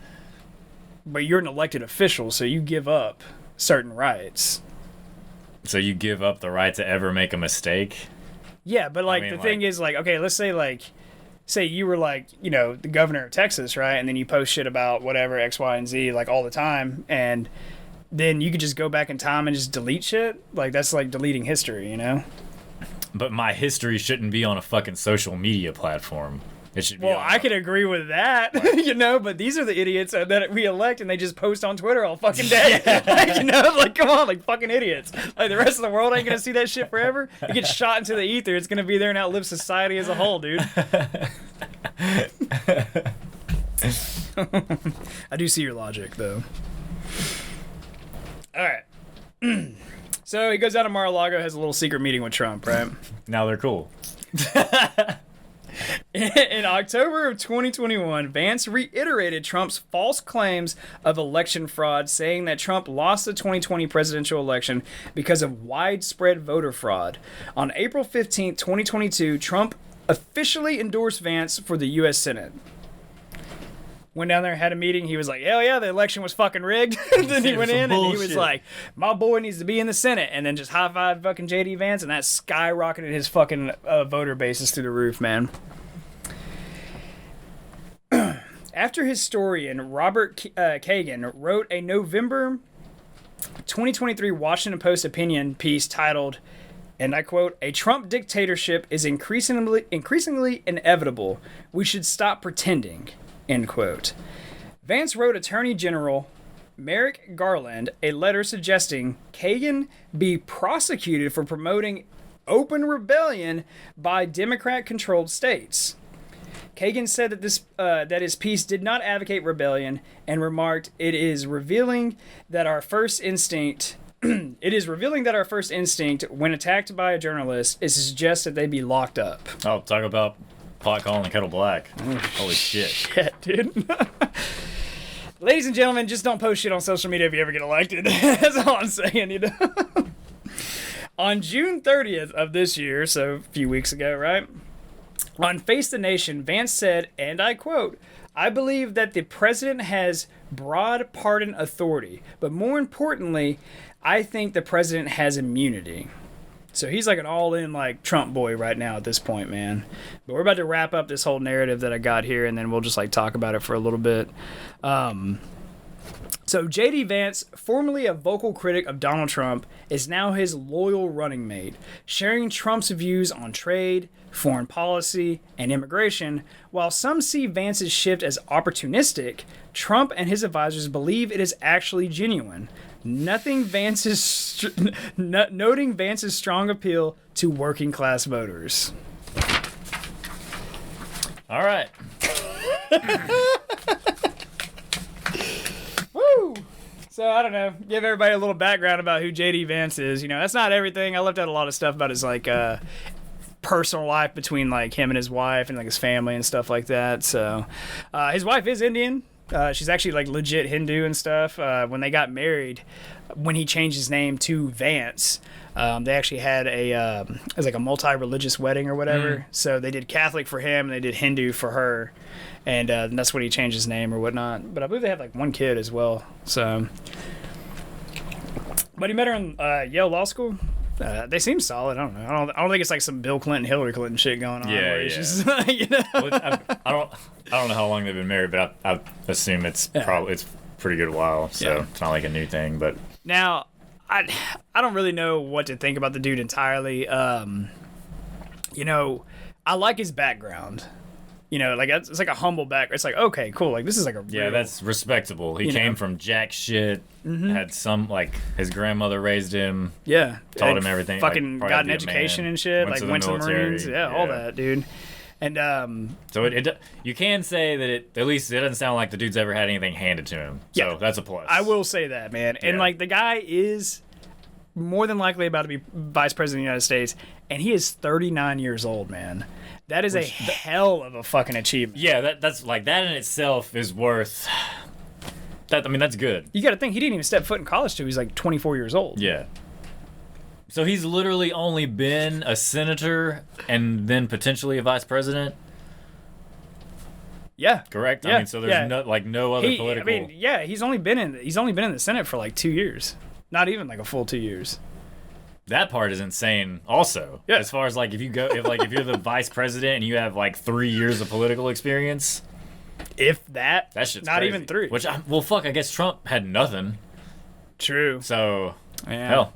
But you're an elected official, so you give up certain rights. So you give up the right to ever make a mistake? Yeah, but, like, the thing is, like, okay, let's say, like, say you were, like, you know, the governor of Texas, right? And then you post shit about whatever, X, Y, and Z, like, all the time. And then you could just go back in time and just delete shit. Like, that's like deleting history, you know? But my history shouldn't be on a fucking social media platform. It should be I could agree with that, you know, but these are the idiots that we elect and they just post on Twitter all fucking day. Like, you know, like, come on, like, fucking idiots. Like, the rest of the world ain't gonna see that shit forever. It gets shot into the ether. It's gonna be there and outlive society as a whole, dude. I do see your logic, though. All right. So he goes out to Mar-a-Lago, has a little secret meeting with Trump, right? Now they're cool. In October of 2021, Vance reiterated Trump's false claims of election fraud, saying that Trump lost the 2020 presidential election because of widespread voter fraud. On April 15, 2022, Trump officially endorsed Vance for the U.S. Senate. Went down there, had a meeting. He was like, hell yeah, the election was fucking rigged. Then he went in and he was like, my boy needs to be in the Senate. And then just high-fived fucking J.D. Vance, and that skyrocketed his fucking voter bases through the roof, man. After historian Robert Kagan wrote a November 2023 Washington Post opinion piece titled, and I quote, "A Trump dictatorship is increasingly inevitable. We should stop pretending," end quote. Vance wrote Attorney General Merrick Garland a letter suggesting Kagan be prosecuted for promoting open rebellion by Democrat-controlled states. Kagan said that that his piece did not advocate rebellion and remarked, "It is revealing that our first instinct when attacked by a journalist is to suggest that they be locked up." Oh, talk about pot calling the kettle black. Holy shit. Shit, dude. Ladies and gentlemen, just don't post shit on social media if you ever get elected. That's all I'm saying, you know? On June 30th of this year, so a few weeks ago, right? On Face the Nation, Vance said, and I quote, "I believe that the president has broad pardon authority, but more importantly, I think the president has immunity." So he's like an all-in like Trump boy right now at this point, man. But we're about to wrap up this whole narrative that I got here, and then we'll just like talk about it for a little bit. So J.D. Vance, formerly a vocal critic of Donald Trump, is now his loyal running mate, sharing Trump's views on trade, foreign policy, and immigration. While some see Vance's shift as opportunistic, Trump and his advisors believe it is actually genuine. Noting Vance's strong appeal to working class voters. All right. Woo! So I don't know. Give everybody a little background about who JD Vance is. You know, that's not everything. I left out a lot of stuff about his like personal life between like him and his wife and like his family and stuff like that. So his wife is Indian. She's actually like legit Hindu and stuff. When they got married, when he changed his name to Vance, they actually had it was like a multi-religious wedding or whatever. So they did Catholic for him and they did Hindu for her. And that's when he changed his name or whatnot. But I believe they have like one kid as well. So, but he met her in Yale Law School. They seem solid. I don't know. I don't think it's like some Bill Clinton, Hillary Clinton shit going on. Yeah, where yeah. Just, you know? Well, I don't know how long they've been married, but I assume it's probably it's pretty good while. So it's not like a new thing. But now, I don't really know what to think about the dude entirely. You know, I like his background. You know, like it's like a humble back. It's like, okay, cool. Like this is like a real, that's respectable. He came from jack shit. Had some like his grandmother raised him. Yeah, taught him everything. Fucking like, got an education and shit. Went to the Marines. Yeah, all that, dude. And so it you can say that at least it doesn't sound like the dude's ever had anything handed to him. So that's a plus. I will say that, man. And like the guy is more than likely about to be vice president of the United States, and he is 39 years old, man. That is a hell of a fucking achievement. Yeah, that's like that in itself is worth. That I mean, that's good. You got to think he didn't even step foot in college till he's like 24 years old. Yeah. So he's literally only been a senator and then potentially a vice president. Yeah. Correct. Yeah. I mean, so there's no other political. I mean, yeah, he's only been in the Senate for like 2 years. Not even like a full 2 years. That part is insane also. Yeah. As far as like if you're the vice president and you have like 3 years of political experience. If that shit's not crazy. even 3. Which I guess Trump had nothing. True. So hell.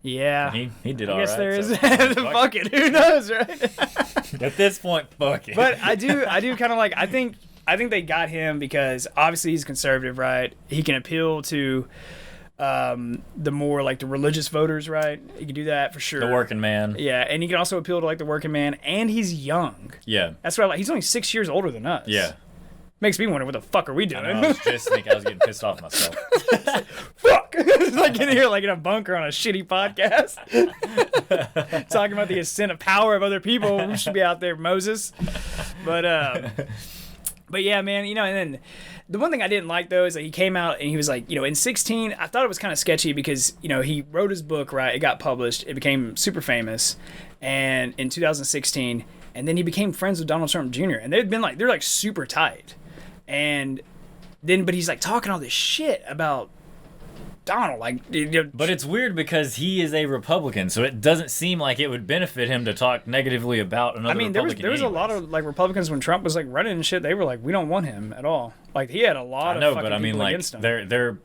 Yeah. He did all I right. guess there is. So, fuck it. Who knows, right? At this point, fuck it. But I do kind of like. I think they got him because obviously he's conservative, right? He can appeal to the more like the religious voters, right? He can do that for sure. The working man. Yeah, and he can also appeal to like the working man, and he's young. Yeah. That's what I like. He's only 6 years older than us. Yeah. Makes me wonder what the fuck are we doing? I was just thinking I was getting pissed off myself. Fuck! It's like in here, like in a bunker on a shitty podcast, talking about the ascent of power of other people. We should be out there, Moses. But yeah, man, you know, and then the one thing I didn't like though is that he came out and he was like, you know, in 2016, I thought it was kind of sketchy because, you know, he wrote his book, right? It got published, it became super famous, and in 2016, and then he became friends with Donald Trump Jr. and they're like super tight. And then, but he's like talking all this shit about Donald, like. You know, but it's weird because he is a Republican, so it doesn't seem like it would benefit him to talk negatively about another Republican. There was a lot of like Republicans when Trump was like running and shit. They were like, we don't want him at all. Like he had a lot of fucking people against him. They're.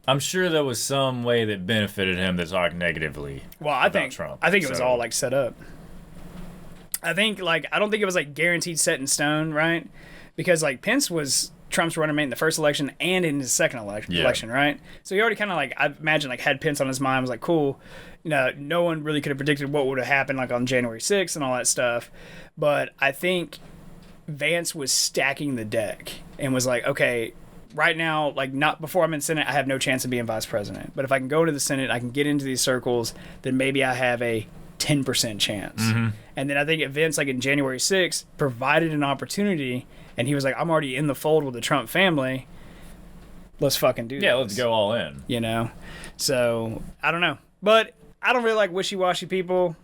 I'm sure there was some way that benefited him to talk negatively. Well, I think Trump. It was all like set up. I don't think it was like guaranteed set in stone, right? Because like Pence was Trump's running mate in the first election and in his second election, right? So he already kind of like, I imagine, like had Pence on his mind, was like, cool. You know, no one really could have predicted what would have happened like on January 6th and all that stuff. But I think Vance was stacking the deck and was like, okay, right now, like not before I'm in Senate, I have no chance of being vice president. But if I can go into the Senate, I can get into these circles, then maybe I have a 10% chance. And then I think Vance, like in January 6th, provided an opportunity. And he was like, I'm already in the fold with the Trump family. Let's fucking do this. Yeah, let's go all in. You know? So, I don't know. But I don't really like wishy-washy people.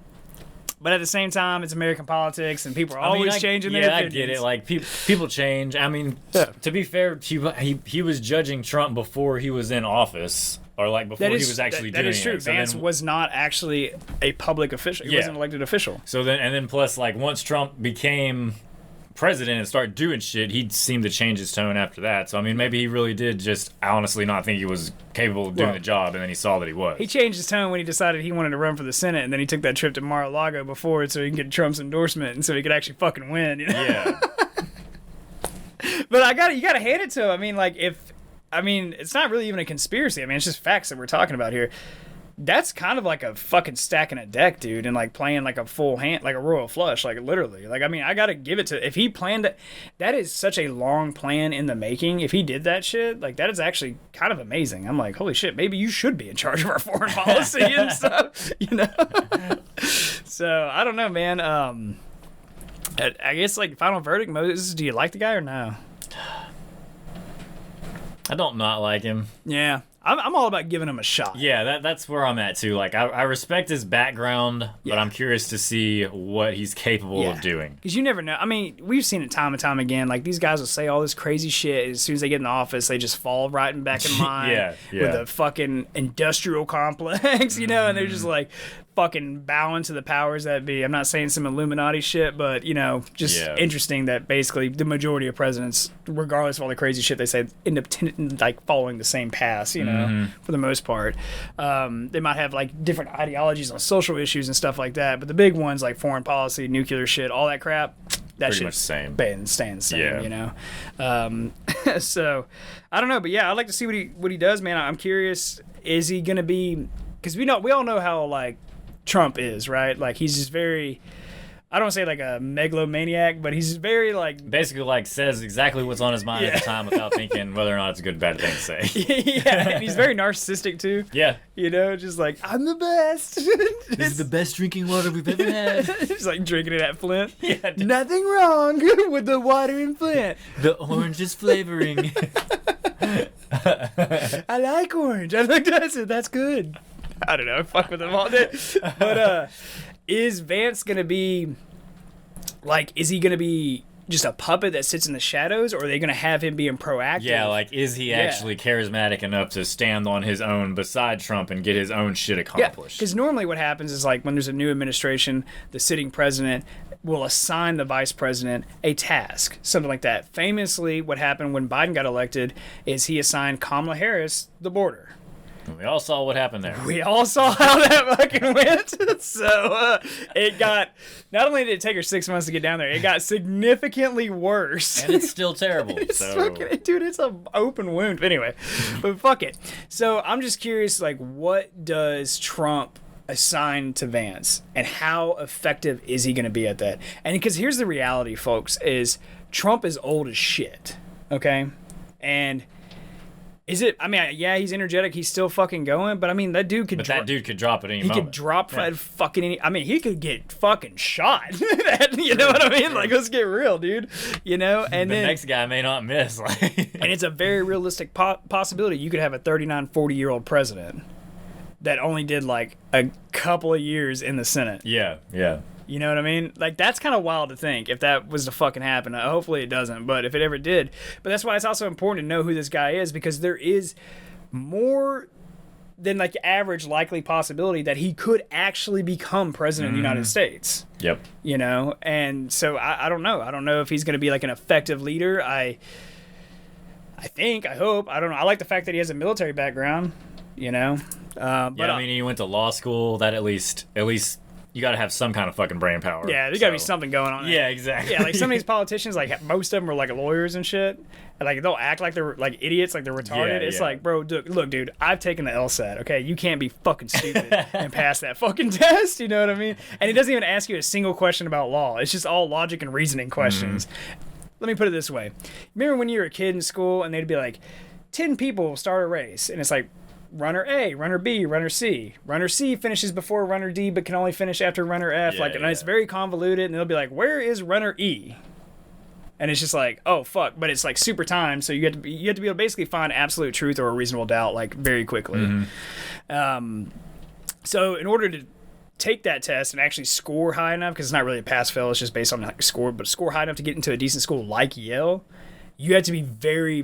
But at the same time, it's American politics, and people are always changing their opinions. Yeah, I get it. Like, people change. I mean, to be fair, he was judging Trump before he was in office, or like before he was actually doing it. That is true. So Vance was not actually a public official. He wasn't an elected official. So then plus, like, once Trump became president and started doing shit, he seemed to change his tone after that. So I mean, maybe he really did just honestly not think he was capable of doing the job, and then he saw that he was. He changed his tone when he decided he wanted to run for the Senate, and then he took that trip to Mar-a-Lago before it so he can get Trump's endorsement, and so he could actually fucking win. You know? Yeah. But you gotta hand it to him. I mean, like, it's not really even a conspiracy. I mean, it's just facts that we're talking about here. That's kind of like a fucking stacking a deck, dude, and like playing like a full hand, like a royal flush, like literally. Like, I mean, I gotta give it to, if he planned it, that is such a long plan in the making. If he did that shit, like, that is actually kind of amazing. I'm like, holy shit, maybe you should be in charge of our foreign policy and stuff, you know? So, I don't know, man. I guess, like, final verdict, Moses, do you like the guy or no? I don't not like him. Yeah. I'm all about giving him a shot. Yeah, that's where I'm at too. Like, I respect his background, but I'm curious to see what he's capable of doing. Because you never know. I mean, we've seen it time and time again. Like, these guys will say all this crazy shit. As soon as they get in the office, they just fall right back in line with a fucking industrial complex, you know? And they're just like fucking bowing to the powers that be. I'm not saying some Illuminati shit, but, you know, just interesting that basically the majority of presidents, regardless of all the crazy shit they say, end up like following the same path, you know, for the most part. They might have like different ideologies on social issues and stuff like that, but the big ones like foreign policy, nuclear shit, all that crap, that shit's staying the same, you know? So, I don't know, but yeah, I'd like to see what he does, man. I'm curious, is he going to be, because we all know how like Trump is, right? Like, he's just very, I don't want to say like a megalomaniac, but he's very like, basically like says exactly what's on his mind at the time without thinking whether or not it's a good or bad thing to say. Yeah, and he's very narcissistic too. Yeah. You know, just like, I'm the best. This is the best drinking water we've ever had. Just like drinking it at Flint. Yeah. Nothing wrong with the water in Flint. The orange is flavoring. I like orange. I like that. That's good. I don't know. Fuck with them all day. But is Vance going to be, like, is he going to be just a puppet that sits in the shadows, or are they going to have him being proactive? Yeah, like, is he actually charismatic enough to stand on his own beside Trump and get his own shit accomplished? Because normally what happens is, like, when there's a new administration, the sitting president will assign the vice president a task, something like that. Famously, what happened when Biden got elected is he assigned Kamala Harris the border. We all saw what happened there. We all saw how that fucking went. So it got, not only did it take her 6 months to get down there, it got significantly worse. And it's still terrible. Dude, it's an open wound. But anyway, but fuck it. So I'm just curious, like, what does Trump assign to Vance, and how effective is he going to be at that? And because here's the reality, folks, is Trump is old as shit. Okay? And is it? I mean, yeah, he's energetic. He's still fucking going. But I mean, that dude could. That dude could drop at any moment. He could drop at fucking any. I mean, he could get fucking shot. You know what I mean? Like, let's get real, dude. You know, and the then next guy may not miss. And it's a very realistic possibility. You could have a 39, 40-year-old president that only did like a couple of years in the Senate. Yeah. You know what I mean? Like, that's kind of wild to think if that was to fucking happen. Hopefully it doesn't, but if it ever did. But that's why it's also important to know who this guy is, because there is more than like the average likely possibility that he could actually become president of the United States. Yep. You know? And so I don't know. I don't know if he's going to be like an effective leader. I hope. I don't know. I like the fact that he has a military background, you know? But I mean, he went to law school. That at least you got to have some kind of fucking brain power. Yeah, there's got to be something going on there. Yeah, exactly. Yeah, like some of these politicians, like most of them are like lawyers and shit. And like they'll act like they're like idiots, like they're retarded. It's like, bro, look, dude, I've taken the LSAT, okay? You can't be fucking stupid and pass that fucking test, you know what I mean? And it doesn't even ask you a single question about law. It's just all logic and reasoning questions. Let me put it this way. Remember when you were a kid in school and they'd be like, 10 people start a race, and it's like, runner A, runner B, runner C. Runner C finishes before runner D, but can only finish after runner F. And it's very convoluted, and they'll be like, where is runner E? And it's just like, oh, fuck. But it's like super timed, so you have to be able to basically find absolute truth or a reasonable doubt, like, very quickly. So in order to take that test and actually score high enough, because it's not really a pass-fail, it's just based on like score, but score high enough to get into a decent school like Yale, you have to be a very,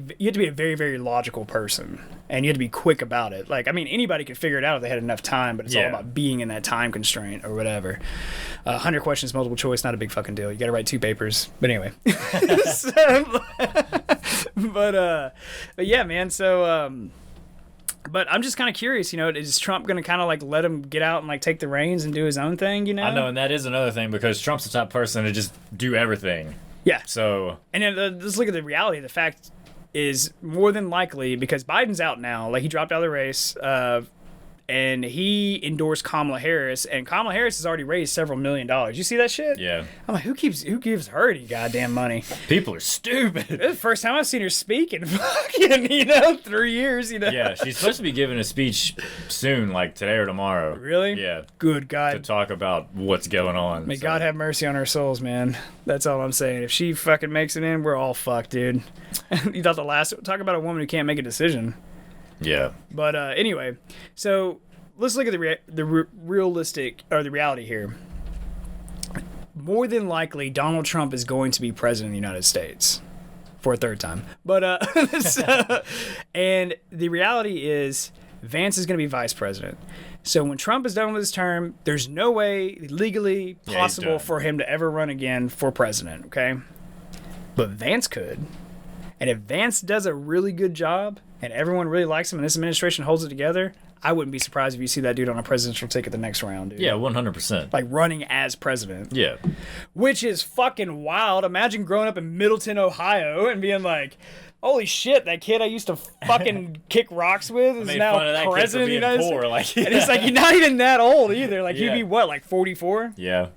very logical person, and you have to be quick about it. Like, I mean, anybody could figure it out if they had enough time, but it's all about being in that time constraint or whatever. 100 questions, multiple choice, not a big fucking deal. You got to write 2 papers. But anyway. But yeah, man. So, but I'm just kind of curious, is Trump going to kind of like let him get out and like take the reins and do his own thing, I know, and that is another thing, because Trump's the type of person to just do everything. Yeah. So. And then let's look at the reality. The fact is, more than likely, because Biden's out now, like he dropped out of the race, and he endorsed Kamala Harris, and Kamala Harris has already raised several $1 million. You see that shit? Yeah. I'm like, who gives her any goddamn money? People are stupid. This is the first time I've seen her speak in fucking, 3 years, Yeah, she's supposed to be giving a speech soon, like today or tomorrow. Really? Yeah. Good God. To talk about what's going on. May God have mercy on our souls, man. That's all I'm saying. If she fucking makes it in, we're all fucked, dude. You thought talk about a woman who can't make a decision. Yeah. But anyway, so let's look at the realistic, or the reality here. More than likely, Donald Trump is going to be president of the United States for a third time. But and the reality is, Vance is going to be vice president. So when Trump is done with his term, there's no way legally possible for him to ever run again for president. Okay, but Vance could. And if Vance does a really good job and everyone really likes him and this administration holds it together, I wouldn't be surprised if you see that dude on a presidential ticket the next round, dude. Yeah, 100%. Like running as president. Yeah. Which is fucking wild. Imagine growing up in Middleton, Ohio and being like, holy shit, that kid I used to fucking kick rocks with is now president of the United States. And it's like, he's not even that old either. Like, he'd be what, like 44? Yeah.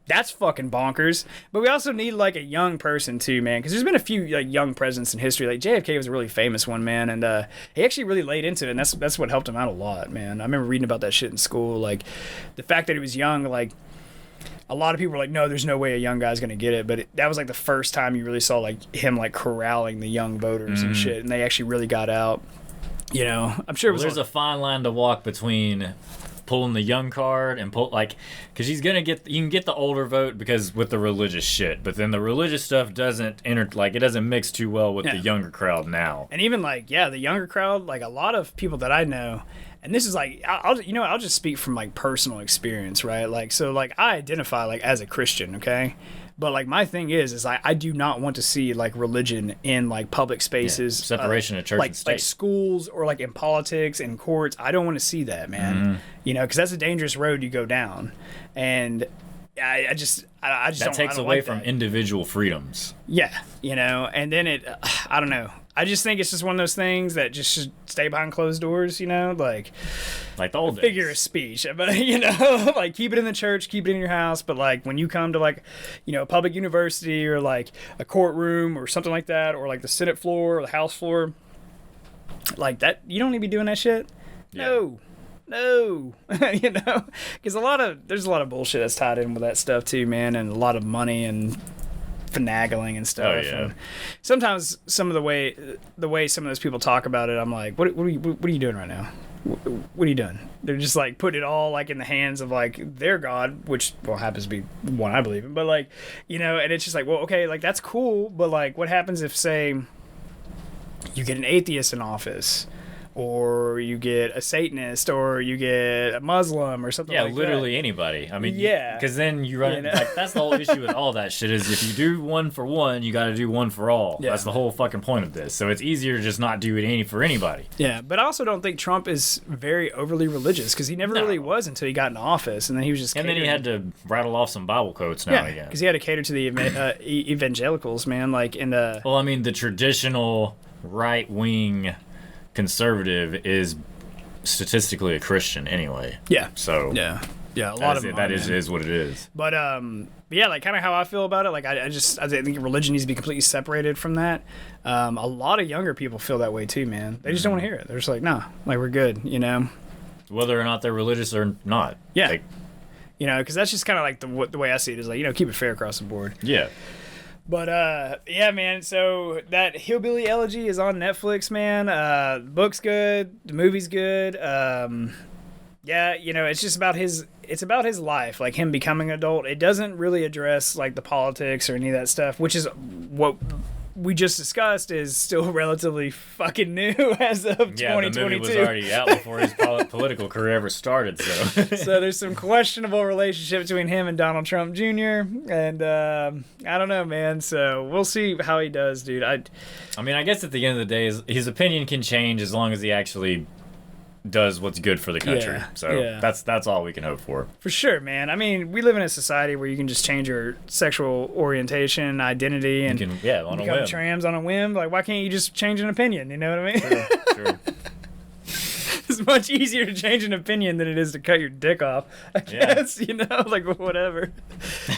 That's fucking bonkers. But we also need like a young person too, man, because there's been a few like young presidents in history. Like JFK was a really famous one, man, and he actually really laid into it, and that's what helped him out a lot, man. I remember reading about that shit in school, like the fact that he was young. Like a lot of people were like, no, there's no way a young guy's gonna get it, but that was like the first time you really saw like him like corralling the young voters and shit, and they actually really got out. I'm sure there's a fine line to walk between pulling the young card and because you can get the older vote because with the religious shit, but then the religious stuff doesn't it doesn't mix too well with the younger crowd now. And even the younger crowd, like a lot of people that I know, and this is like I'll just speak from like personal experience, right? Like so like I identify like as a Christian, okay? But like my thing is I do not want to see like religion in like public spaces, separation of church and state, like schools or like in politics and courts. I don't want to see that, man. Because that's a dangerous road you go down, and I just that takes away from individual freedoms. Yeah, and then I don't know. I just think it's just one of those things that just should stay behind closed doors, like the old days. Figure of speech. But, like keep it in the church, keep it in your house. But like when you come to like, a public university or like a courtroom or something like that, or like the Senate floor or the House floor, like that, you don't need to be doing that shit. Yeah. No, because there's a lot of bullshit that's tied in with that stuff too, man, and a lot of money and finagling and stuff. Oh, yeah. And sometimes some of the way some of those people talk about it, I'm like, what are you doing right now? What are you doing? They're just like putting it all like in the hands of like their God, which happens to be one I believe in, but like, and it's just like, well, okay, like that's cool, but like what happens if, say, you get an atheist in office, or you get a Satanist, or you get a Muslim, or something like that. Yeah, literally anybody. I mean, because then you run that's the whole issue with all that shit is if you do one for one, you got to do one for all. Yeah. That's the whole fucking point of this. So it's easier to just not do it for anybody. Yeah, but I also don't think Trump is very overly religious, because he never really was until he got in office, and then he was just then he had to rattle off some Bible quotes now and again. Because he had to cater to the evangelicals, man. Like in the well, I mean, the traditional right-wing conservative is statistically a Christian anyway. Yeah. So yeah, a lot of them that is what it is. But yeah, like kind of how I feel about it. Like I think religion needs to be completely separated from that. A lot of younger people feel that way too, man. They just don't want to hear it. They're just like, nah, like we're good, Whether or not they're religious or not. Yeah. Because that's just kind of like the way I see it is like keep it fair across the board. Yeah. But, yeah, man, so that Hillbilly Elegy is on Netflix, man. The book's good. The movie's good. Yeah, it's just about it's about his life, like him becoming an adult. It doesn't really address like the politics or any of that stuff, which is what we just discussed is still relatively fucking new as of 2022. Yeah, the movie was already out before his political career ever started, so. So there's some questionable relationship between him and Donald Trump Jr., and I don't know, man, so we'll see how he does, dude. I mean, I guess at the end of the day, his opinion can change as long as he actually does what's good for the country. That's all we can hope for. For sure, man. I mean, we live in a society where you can just change your sexual orientation, identity, and on a become whim. trans on a whim. Like, why can't you just change an opinion? You know what I mean? True. It's much easier to change an opinion than it is to cut your dick off, I guess, like whatever.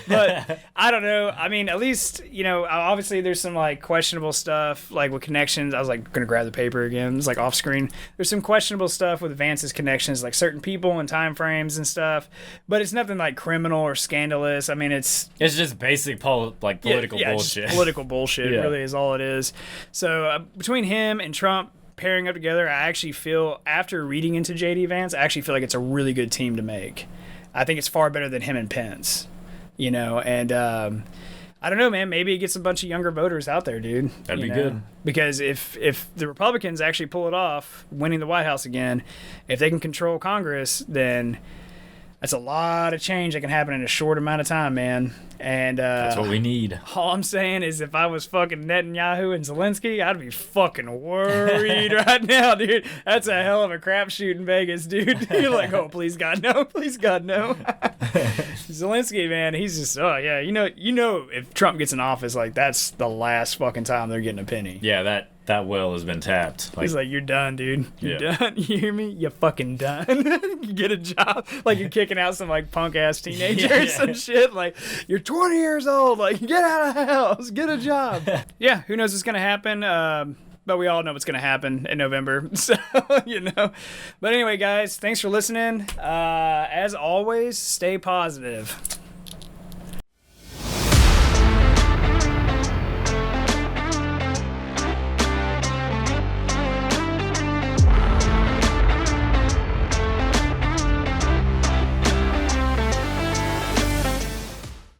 But I don't know. I mean, at least, obviously there's some like questionable stuff, like with connections. I was like going to grab the paper again. It's like off screen. There's some questionable stuff with Vance's connections, like certain people and time frames and stuff. But it's nothing like criminal or scandalous. I mean, it's just basic political bullshit. Just political bullshit really is all it is. So between him and Trump pairing up together, I actually feel, after reading into JD Vance, I actually feel like it's a really good team to make. I think it's far better than him and Pence, and I don't know, man, maybe it gets a bunch of younger voters out there, dude. That'd be good. Because if the Republicans actually pull it off, winning the White House again, if they can control Congress, then that's a lot of change that can happen in a short amount of time, man. And that's what we need. All I'm saying is, if I was fucking Netanyahu and Zelensky, I'd be fucking worried right now, dude. That's a hell of a crapshoot in Vegas, dude. You're like, oh, please God, no. Please God, no. Zelensky, man, he's just, if Trump gets in office, like, that's the last fucking time they're getting a penny. Yeah, that well has been tapped. He's like, you're done, dude. You're done. You hear me? You're fucking done. You get a job. Like, you're kicking out some, like, punk-ass teenager or some shit. Like, you're 20 years old. Like, get out of the house. Get a job. Yeah, who knows what's going to happen. But we all know what's going to happen in November. So, But anyway, guys, thanks for listening. As always, stay positive.